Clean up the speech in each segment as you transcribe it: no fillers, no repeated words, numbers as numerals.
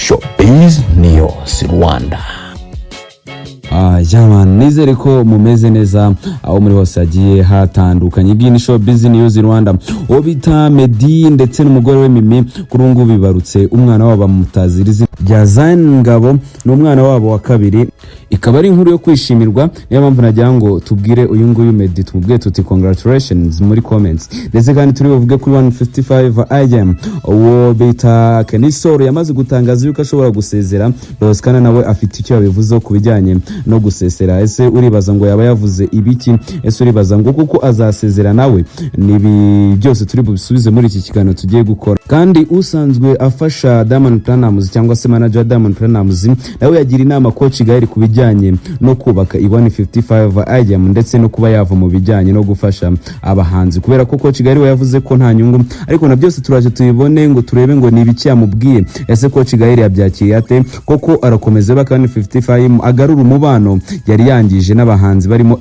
Showbiz News Rwanda. Nizere ko mumeze neza aho muri hose hagiye hatandukanye. Bw'ini Showbiz News Rwanda uwo bita Meddy ndetse n'umugore we Mimi kuri ngo bibarutse umwana wabo bamutaziriza rya Ngabo n'umwana wabo wa kabiri. Ikaba ari inkuru yo kwishimirwa, niyo mpamvu nagira ngo tubwire uyu nguyu Meddy tumubwiye tuti congratulations muri comments. Ndetse kandi turi buvuge kuri 155 IM uwo bita Sol yamaze gutangaza yuko ashobora gusezera. Ross Kana nawe afite icyo yabivuzeho kubijyanye no gusesera. Ese uribaza ngo yaba yavuze ibiki? Ese uribaza ngo kuko azasezera nawe? Nibi byose turi bubisubize muri iki kiganiro tugiye gukora. Kandi usanzwe afasha Diamond Platnumz cyangwa se manager Diamond Platnumz nawe yagira inama coach Gaheri kubijyanye no kubaka 155 IM ndetse no kuba yava mu bijyanye no gufasha abahanzi, kubera ko coach Gaheri yavuze ko nta nyungu, ariko na byose turaje tuyibone ngo turebe ngo nibiki yamubwiye. Ese coach Gaheri yabyakiriye ate? Koko arakomeza baka 155 agarura umubano yari yangije n'abahanzi barimo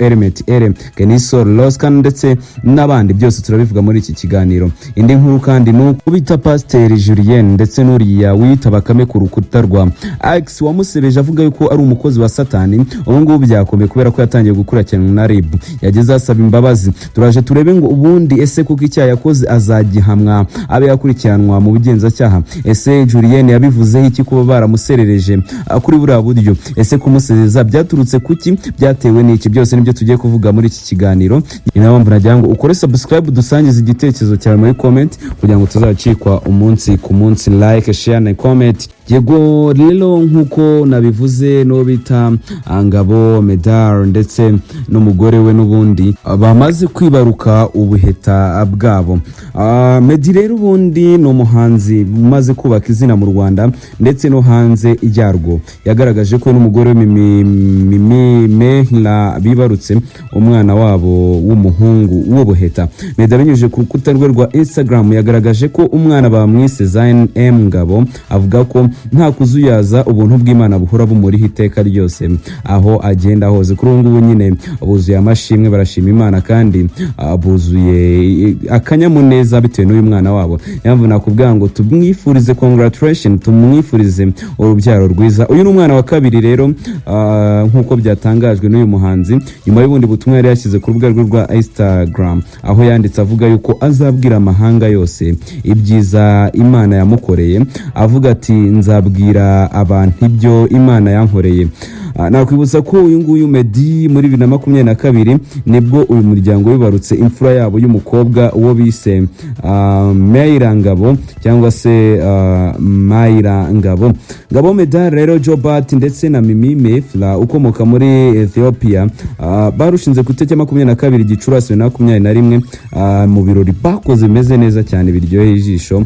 Sol Ross Kana ndetse n'abandi. Byose turabivuga muri iki kiganiro. Indi nkuru kandi nuko bita Pasiteri Julienne ndetse n'uriya wita Bakame ku rukuta rwa X wamusebeje avuga yuko ari umukozi wa satani. Ubu ngubu byakomeye kubera ko yatangiye gukurikiranwa na RIB, yageze asaba imbabazi. Turaje turebe ngo ubundi ese kuko icyaha yakoze azagihamwa abe yakurikiranwa mu bugenzacyaha. Ese Julienne yabivuzeho iki kuba baramuserereje kuri buriya buryo? Ese kumusezeza byaturutse kuki? Byatewe n'iki? Byose nibyo tugiye kuvuga muri iki kiganiro. Niyo mpamvu nagira ngo ukore subscribe, dusangize igitekerezo cyawe muri comment kugira ngo tuzacikwa umunsi ku munsi. Like, share na comment. Yego rero nkuko nabivuze no bita Ngabo Meddy ndetse n'umugore we n'ubundi bamaze kwibaruka ubuheta bwabo. Meddy rero ubundi no muhanzi umaze kubaka izina mu Rwanda ndetse no hanze yarwo. Yagaragaje ko n'umugore we Menya bibarutse umwana wabo w'umuhungu w'ubuheta. Meddy abinyujije ku rukuta rwe rwa Instagram yagaragaje ko umwana bamwise Ngabo, avuga ko nta kuzuyaza ubuntu bw'Imana buhora bumuriho iteka ryose aho agenda hose. Kuri ubu nyine buzuye amashimwe, barashima Imana kandi buzuye akanyamuneza bitewe n'uyu mwana wabo. Yamvu nakubwira ngo tumwifurize congratulations, tumwifurize urubyaro rwiza. Uyu n'umwana wa kabiri rero nkuko byatangajwe n'uyu muhanzi nyuma y'ubundi butumwa yari yashyize ku rubuga rwe rwa Instagram, aho yanditse avuga yuko azabwira amahanga yose ibyiza Imana yamukoreye. Avuga ati nzabwira abantu ibyo Imana yankoreye. Nakwibutsa ko uyu nguyu Meddy muri 2022 nibwo uyu muryango wibarutse imfura yabo y'umukobwa uwo bise Ngabo cyangwa se Ngabo. Ngabo Meddy rero Jobat ndetse na Mimi ukomoka muri Ethiopia barushinze ku itariki 22 Gicurasi 2021 mu birori bakoze bimeze neza cyane biryoheye ijisho.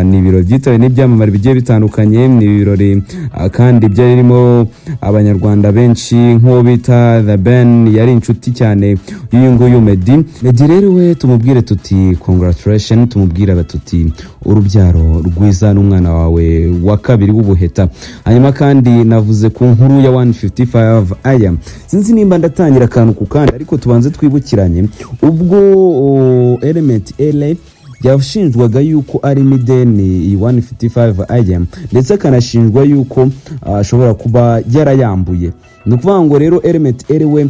Ni ibirori byitawe n'ibyamamare bigiye bitandukanye, ni ibirori kandi byarimo Abanyarwanda benshi nk'uwo bita The Ben yari inshuti cyane y'uyu nguyu Meddy. Meddy rero we tumubwire tuti congratulations, tumubwira tuti urubyaro rwiza n'umwana wawe wa kabiri w'ubuheta. Hanyuma kandi navuze ku nkuru ya 155 IM. Sinzi nimba ndatangira akantu ku kandi, ariko tubanze twibukiranye ubwo LA yashinjwaga yuko ari mideni 155 IM ndetse akanashinjwa yuko ashobora kuba yarayambuye. Nukuvuga ngo rero we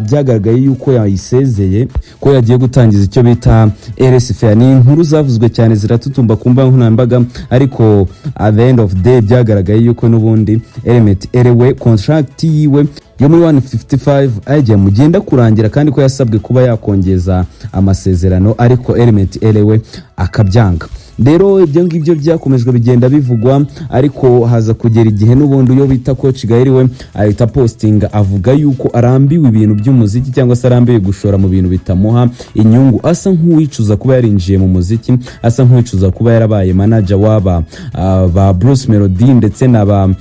byagaragaye yuko yayisezeye, ko yagiye gutangiza icyo bita RSF. Ni inkuru zavuzwe cyane ziratutumba kumba nkunambaga, ariko at the end of day byagaragaye yuko n'ubundi we contract yiwe yo muri 155 ajya mugenda kurangira kandi ko yasabwe kuba yakongeza amasezerano, ariko we akabyanga. Rero ibyo ngibyo byakomejwe bigenda bivugwa, ariko haza kugera igihe n'ubundi yo bita coach Gaheri we ahita posting avuga yuko arambiwe ibintu by'umuziki cyangwa se arambiwe gushora mu bintu bitamuha inyungu. Asa nk'uwicuza kuba yarinjiye mu muziki, asa nk'uwicuza kuba yarabaye manager waba ba Bruce Melody ndetse na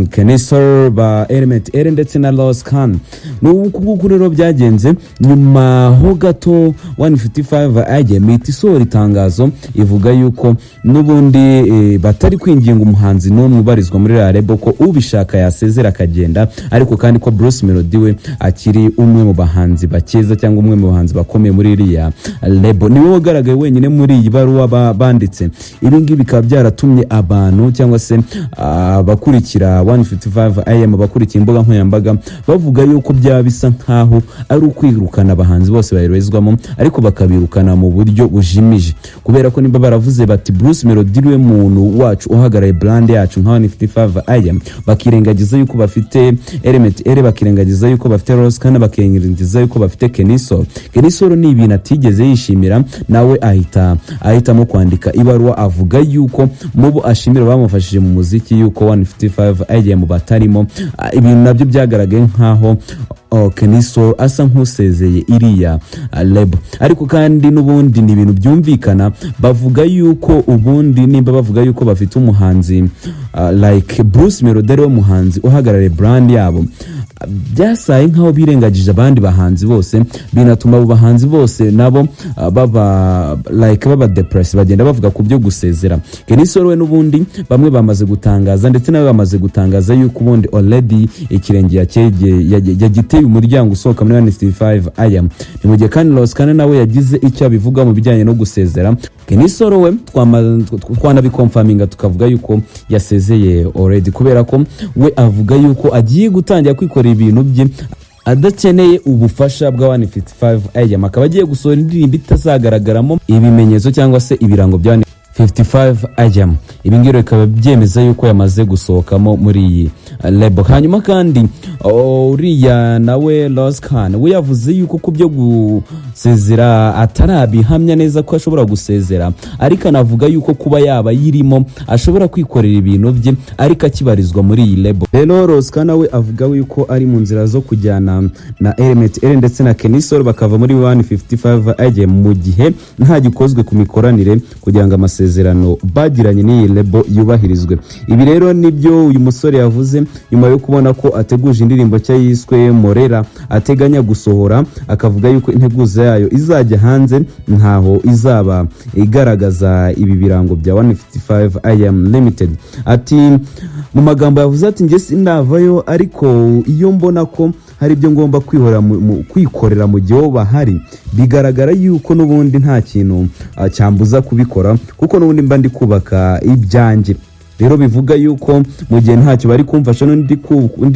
Kenisol ba Element ndetse na Ross Kana. Nuko rero byagenze nyuma ho gato 155 ajya isohora itangazo ivuga yuko nubundi batari kwinginga umuhanzi n'umwe ubarizwa muri label ko ubishaka yasezera akagenda, ariko kandi ko Bruce Melody we akiri umwe mu bahanzi bakeza cyangwa umwe mu bahanzi bakomeye muri iriya label. Niwe wagaragaye wenyine muri iyi baruwa banditse. Ibi ngibi bikaba byaratumye abantu cyangwa se abakurikira 155 AM bakurikira imbuga nkoranyambaga bavuga yuko byaba bisa nkaho ari ukwirukana abahanzi bose baherezwamo, ariko bakabirukana mu buryo bujimije, kubera ko niba baravuze bati Bruce Melody we muntu wacu uhagaraye brand yacu nka 155 AM, bakirengagiza yuko bafite Element bakirengagiza yuko bafite Ross Kana, bakirengagiza yuko bafite Kenisol. Kenisol ni ibintu atigeze yishimira, nawe ahitamo kwandika ibaruwa avuga yuko mubo ashimira bamufashije mu muziki yuko 155 AM batarimo. Ibintu nabyo byagaragaye nkaho Kenisol asa nk'usezeye iriya label, ariko kandi n'ubundi ni ibintu byumvikana. Bavuga yuko ubundi nimba bavuga yuko bafite umuhanzi like Bruce Melody ari we muhanzi uhagarariye brand yabo, byasaye nkaho birengagije abandi bahanzi bose, binatuma abo bahanzi bose nabo baba depressed, bagenda bavuga ku byo gusezera. Kenisol we n'ubundi bamwe bamaze gutangaza, ndetse nawe bamaze gutangaza yuko ubundi already ikirenge yagiteye umuryango usohoka muri 155 AM. Ni mu gihe kandi Ross Kana nawe yagize icyo abivuga mu bijyanye no gusezera. Kenisol we twanabikonfaminga tukavuga yuko yasezeye already, kubera ko we avuga yuko agiye gutangira kwikora ibintu bye adakeneye ubufasha bwa 155 AM, akaba agiye gusohora indirimbo itazagaragaramo ibimenyetso cyangwa se ibirango bya 55 AM. Ibi ngiro bikaba byemeza yuko yamaze gusohokamo muri iyi label. Hanyuma kandi uriya nawe Ross Kana we yavuze yuko ku byo gusezera atarabihamya neza ko ashobora gusezera, ariko anavuga yuko kuba yaba yirimo ashobora kwikorera ibintu bye ariko akibarizwa muri iyi label. Rero Ross Kana we avuga yuko ari mu nzira zo kujyana na Element ndetse na Kenisol bakava muri 155 AM mu gihe nta gikozwe ku mikoranire kugira ngo amasezerano bagiranye n'iyi label yubahirizwe. Ibi rero nibyo uyu musore yavuze nyuma yo kubona ko ateguje indirimbo cya yiswe Morera ateganya gusohora, akavuga yuko integuza yayo izajya hanze ntaho izaba igaragaza ibi birango bya 155 AM Limited. Ati mu magambo yavuze ati nge sindavayo, ariko iyo mbona ko hari ibyo ngomba kwikorera mu gihe bahari, bigaragara yuko n'ubundi nta kintu cyambuza kubikora, kuko n'ubundi mba ndi kubaka ibyanjye. Rero bivuga yuko mu gihe ntacyo bari kumfasha ndi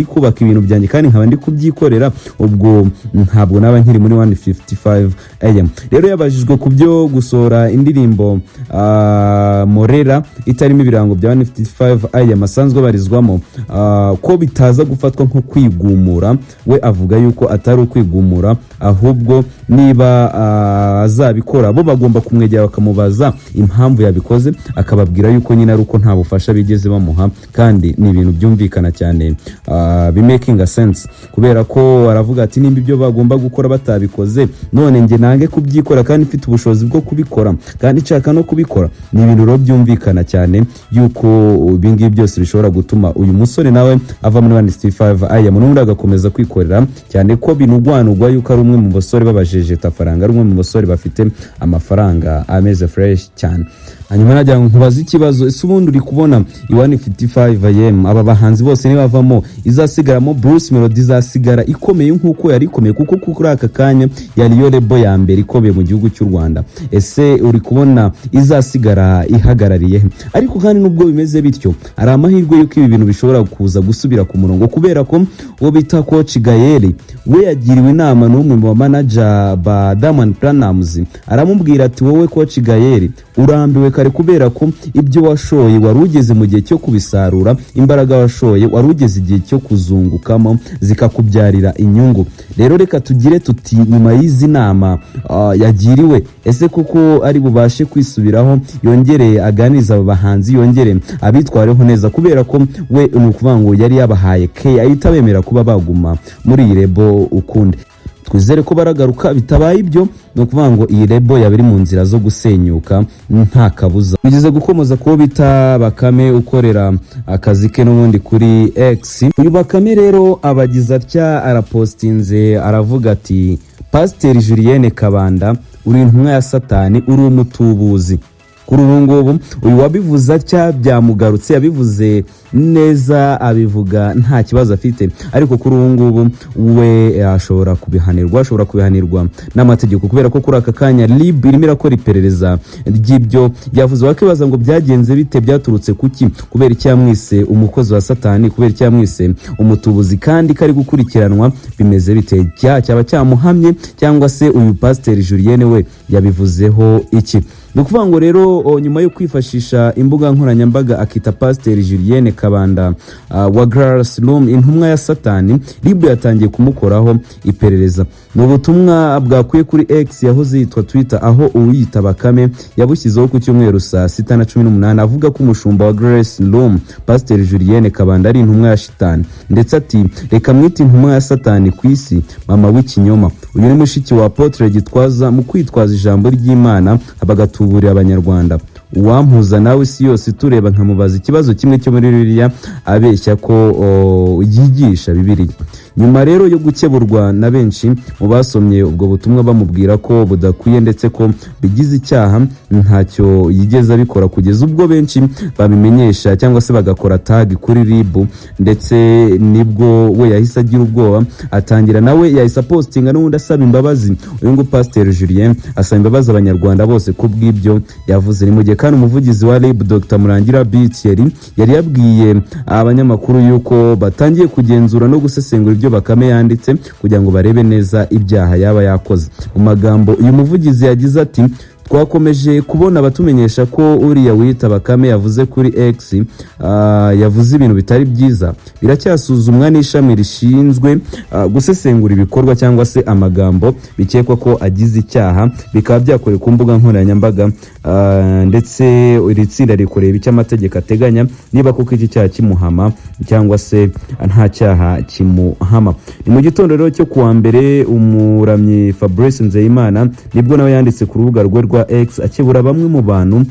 kubaka ibintu byanjye kandi nkaba ndi kubyikorera, ubwo ntabwo naba nkiri muri 155 AM. Rero yabajijwe ku byo gusohora indirimbo Morera itarimo ibirango bya 155 AM asanzwe barizwamo, ko bitaza gufatwa nko kwigumura. We avuga yuko atari ukwigumura, ahubwo niba azabikora bo bagomba kumwegera bakamubaza impamvu yabikoze, akababwira yuko nyine ari uko nta bufasha bigeze bamuha, kandi ni ibintu byumvikana cyane, bimaking a sense, kubera ko aravuga ati nimba ibyo bagomba gukora batabikoze none nge nange kubyikora kandi mfite ubushobozi bwo kubikora kandi nshaka no kubikora. Ni ibintu rero byumvikana cyane yuko ibingibi byose bishobora gutuma uyu musore nawe ava muri 155 AM n'undi agakomeza kwikorera, cyane ko binugwanugwa yuko ari umwe mu basore babajeje tafaranga, ari umwe mu basore bafite amafaranga ameze fresh cyane. Hanyuma najya nkubaza ikibazo, ese ubundi uri kubona 155 AM aba bahanzi bose ni bavamo izasigaramo Bruce Melody izasigara ikomeye nkuko yari ikomeye, kuko kuri aka kanya yari yo label ya mbere ikomeye mu gihugu cy'u Rwanda? Ese uri kubona izasigara ihagarariye? Ariko kandi nubwo bimeze bityo, ari amahirwe yuko ibi bintu bishobora kuza gusubira ku murongo, kubera ko uwo bita Coach Gayeli we yagiriwe inama n'umwe mu manager ba Diamond Platnumz, aramubwira ati wowe Coach Gayeli urambiwe kare, kubera ko ibyo washoye wari ugeze mu gihe cyo kubisarura, imbaraga washoye wari ugeze igihe cyo kuzungukamo zikakubyarira inyungu. Rero reka tugire tuti nyuma y'izi nama yagiriwe, ese kuko ari bubashe kwisubiraho, yongere aganiza aba bahanzi, yongere abitwareho neza, kubera ko we ni ukuvuga ngo yari yabahaye ke ahita bemera kuba baguma muri iyi label ukundi. twizere ko baragaruka, bitabaye ibyo no kuvuga ngo iyi lebo yabiri mu nzira zo gusenyuka nta kabuza. Bigize gukomoza ko bita Bakame ukorera akazi ke n'ubundi kuri X. Uyu Bakame rero abagize atya arapostinze aravuga ati Pasiteri Julienne kabanda uri intumwa ya satani, uri umutubuzi. Kuri ubu ngubu uyu wabivuze atya byamugarutse, yabivuze neza, abivuga nta kibazo afite, ariko kuri ubu ngubu we ashobora kubihanirwa n'amategeko, kubera ko kuri aka kanya LIB irimo irakora iperereza ry'ibyo yavuze. Wakibaza ngo byagenze bite, byaturutse kuki, kubera icyo yamwise umukozi wa satani, kubera icyo yamwise umutubuzi, kandi kari gukurikiranwa bimeze bite, cyaba cyamuhamye cyangwa se uyu Pasiteri Julienne we yabivuzeho iki? Nukuvuga ngo rero nyuma yo kwifashisha imbuga nkoranyambaga akita Pasiteri Julienne kabanda wa Grass Room intumwa ya satani, LIB yatangiye kumukoraho iperereza. Mu butumwa bwakuye kuri X yahoze yitwa Twitter, aho uwiyita Bakame yabushyizeho ku cyumweru saa 6:18 avuga ko umushumba wa Grass Room Pasiteri Julienne kabanda ari intumwa ya shitani, ndetse ati reka mwite intumwa ya satani ku isi, mama w'ikinyoma. Uyu ni mushiki wa Apotre Gitwaza mu kwitwaza ijambo ry'Imana abagatuburira abanyarwanda. Uwampuza nawe isi yose tureba nkamubaza ikibazo kimwe cyo muri Bibiliya abeshya ko yigisha Bibiliya. Nyuma rero yo gukeburwa na benshi mu basomye ubwo butumwa bamubwira ko budakwiye ndetse ko bigize icyaha, ntacyo yigeze abikora kugeza ubwo benshi babimenyesha cyangwa se bagakora tag kuri LIB, ndetse nibwo we yahise agira ubwoba atangira nawe yahise postinga n'undi asaba imbabazi. Uyu ngo Pasiteri Julienne asaba imbabazi abanyarwanda bose ku bw'ibyo yavuze. Ni mu gihe kandi umuvugizi wa LIB Dr Murangira Bitieri yari yabwiye abanyamakuru yuko batangiye kugenzura no gusesengura ibyo Bakame yanditse kugira ngo barebe neza ibyaha yaba yakoze. Mu magambo uyu muvugizi yagize ati twakomeje kubona abatumenyesha ko uriya wita Bakame yavuze kuri X yavuze ibintu bitari byiza, biracyasuzumwa n'ishami rishinzwe gusesengura ibikorwa cyangwa se amagambo bikekwa ko agize icyaha, bikaba byakorewe ku mbuga nkoranyambaga, ndetse iri tsinda rikorera icyo amategeko ateganya niba koko iki cyaha kimuhama cyangwa se nta cyaha kimuhama. Ni mu gitondo rero cyo kuwa mbere umuramyi Fabrice Nzeyimana nibwo nawe yanditse ku rubuga rwe rwa X akebura bamwe mu bantu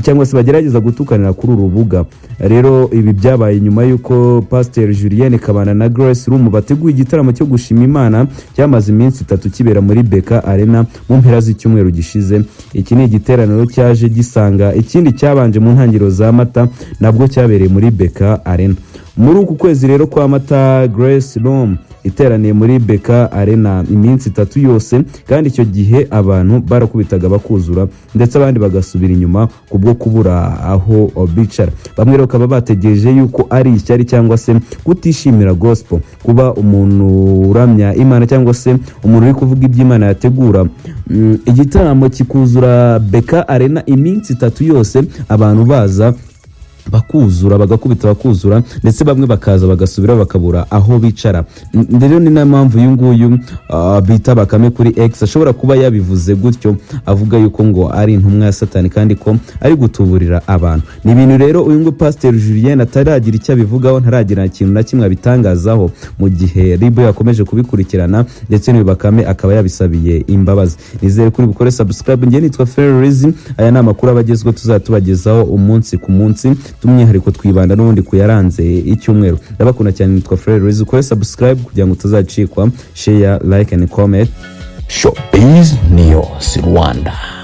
cyangwa se bagerageza gutukanira kuri urubuga. Rero ibi byabaye nyuma yuko Pasiteri Julienne kabanda na Grace Room bateguye igitaramo cyo gushima Imana cyamaze iminsi 3 kibera muri Beka Arena mu mpera z'icyumweru gishize. Iki ni igiteraniro cyaje gisanga ikindi cyabanje mu ntangiriro za Mata nabwo cyabereye muri Beka Arena. Muri uku kwezi rero kwa Mata Grace Room iteraniye muri Beka Arena iminsi 3 yose, kandi icyo gihe abantu barakubitaga bakuzura ndetse abandi bagasubira inyuma kubwo kubura aho bicara. Bamwe rero bakaba bategereje yuko ari ishyari cyangwa se kutishimira gospel, kuba umuntu uramya Imana cyangwa se umuntu uri kuvuga iby'Imana yategura igitaramo kikuzura Beka Arena iminsi 3 yose, abantu baza bakuzura bagakubita bakuzura ndetse bamwe bakaza bagasubira bakabura aho bicara. Rero ni na mpamvu uyu nguyu bita Bakame kuri X ashobora kuba yabivuze gutyo avuga yuko ngo ari intumwa ya satani kandi ko ari gutuburira abantu. Ni ibintu rero uyu ngo Pasiteri Julienne ataragira icyo abivugaho, ntaragira ikintu na kimwe abitangazaho, mu gihe LIB yakomeje kubikurikirana ndetse n'uyu Bakame akaba yabisabiye imbabazi. Nizere kuri bukore subscribe. Ngiye nitwa Ferriz, aya ni amakuru abagezweho tuzatubagezaho umunsi ku munsi, tumwihariko twibanda n'ubundi kuyaranze icyumweru. Ndabakunda cyane, nitwa Ferriz. Ukore subscribe kugira ngo tuzacikwa, share, like and comment. Showbiz niyo si Rwanda.